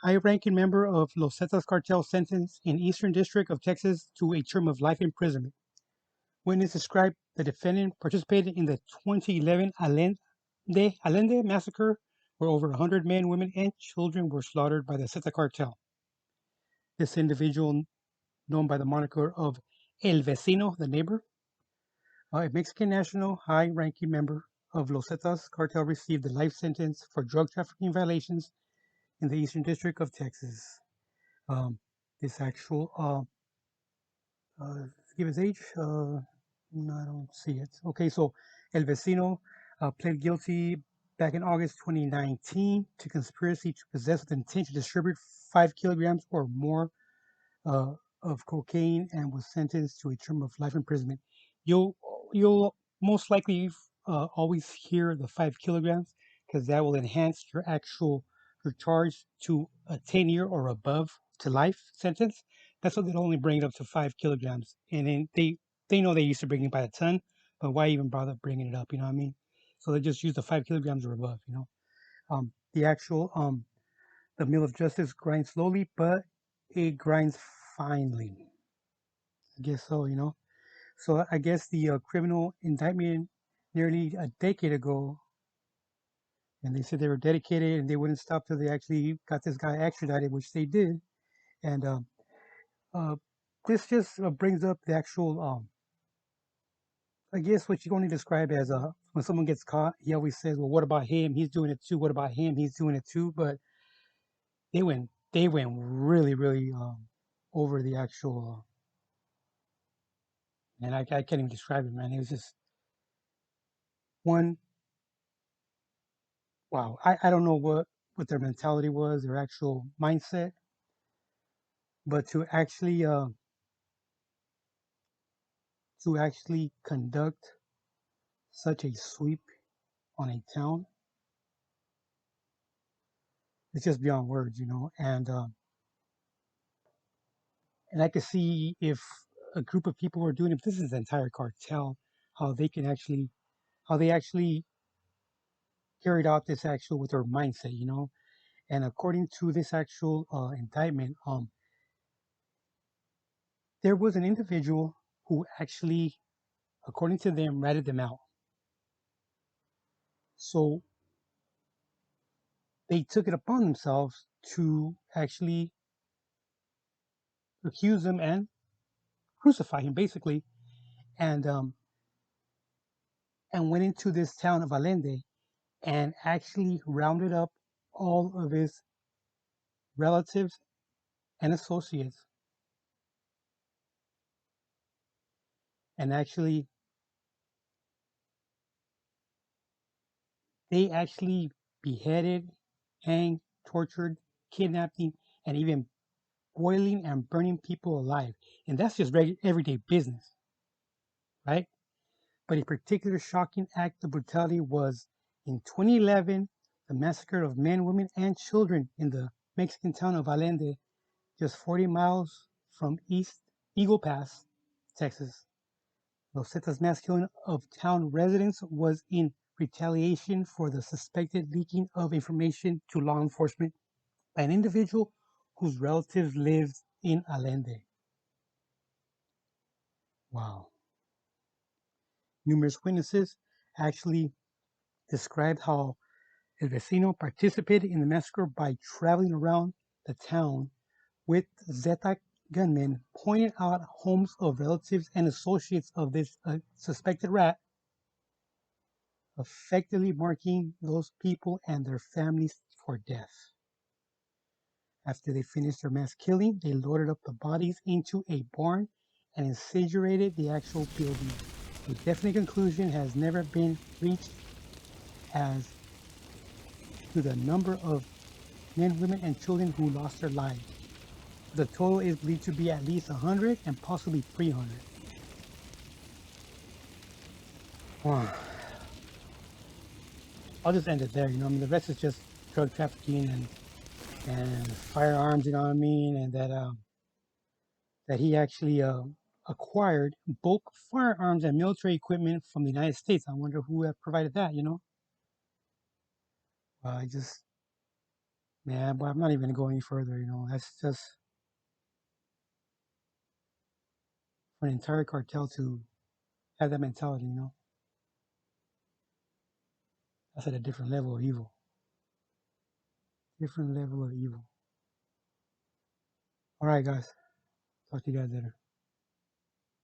high-ranking member of Los Zetas cartel sentenced in Eastern District of Texas to a term of life imprisonment. Witness described the defendant participated in the 2011 Allende massacre, where over 100 men, women, and children were slaughtered by the Zeta cartel. This individual, known by the moniker of El Vecino, the neighbor, a Mexican national high-ranking member of Los Zetas cartel, received a life sentence for drug trafficking violations in the Eastern District of Texas. Um, this actual, give his age. No, I don't see it. Okay, so El Vecino pled guilty back in August 2019 to conspiracy to possess with intent to distribute 5 kilograms or more uh, of cocaine and was sentenced to a term of life imprisonment. You'll you'll most likely always hear the 5 kilograms because that will enhance your charge to a 10-year or above to life sentence. That's why they'll only bring it up to 5 kilograms, and then they know they used to bring it by a ton, but why even bother bringing it up? You know what I mean? So they just use the 5 kilograms or above. The actual the mill of justice grinds slowly, but it grinds finely. I guess so. So I guess the criminal indictment nearly a decade ago, and they said they were dedicated and they wouldn't stop till they actually got this guy extradited, which they did. And uh, this just brings up the actual, I guess, what you can only describe as when someone gets caught, he always says, "Well, what about him? He's doing it too. What about him? He's doing it too." But they went really, really over the actual, and I can't even describe it, man. It was just one. Wow, I don't know what their mentality was, their actual mindset, but to actually conduct such a sweep on a town, it's just beyond words. And I could see if a group of people were doing it. This is the entire cartel, how they can actually how they actually carried out this actual with their mindset. And according to this actual indictment, there was an individual who actually, according to them, ratted them out. So they took it upon themselves to actually accuse him and crucify him, basically, and went into this town of Allende and actually rounded up all of his relatives and associates, and actually they actually beheaded, hanged, tortured, kidnapping, and even boiling and burning people alive. And that's just everyday business, right? But a particular shocking act of brutality was in 2011, the massacre of men, women, and children in the Mexican town of Allende, just 40 miles from East Eagle Pass, Texas. Los Zetas' mass killing of town residents was in retaliation for the suspected leaking of information to law enforcement by an individual whose relatives lived in Allende. Wow. Numerous witnesses actually described how El Vecino participated in the massacre by traveling around the town with Zeta gunmen, pointing out homes of relatives and associates of this suspected rat, effectively marking those people and their families for death. After they finished their mass killing, they loaded up the bodies into a barn and incinerated the actual building. A definite conclusion has never been reached as to the number of men, women, and children who lost their lives. The total is believed to be at least 100 and possibly 300. Wow. I'll just end it there. I mean, the rest is just drug trafficking and firearms. You know what I mean, and that he actually acquired bulk firearms and military equipment from the United States. I wonder who provided that. I just Man, but I'm not even gonna go any further. That's just for an entire cartel to have that mentality. That's at a different level of evil. Different level of evil. All right, guys. Talk to you guys later.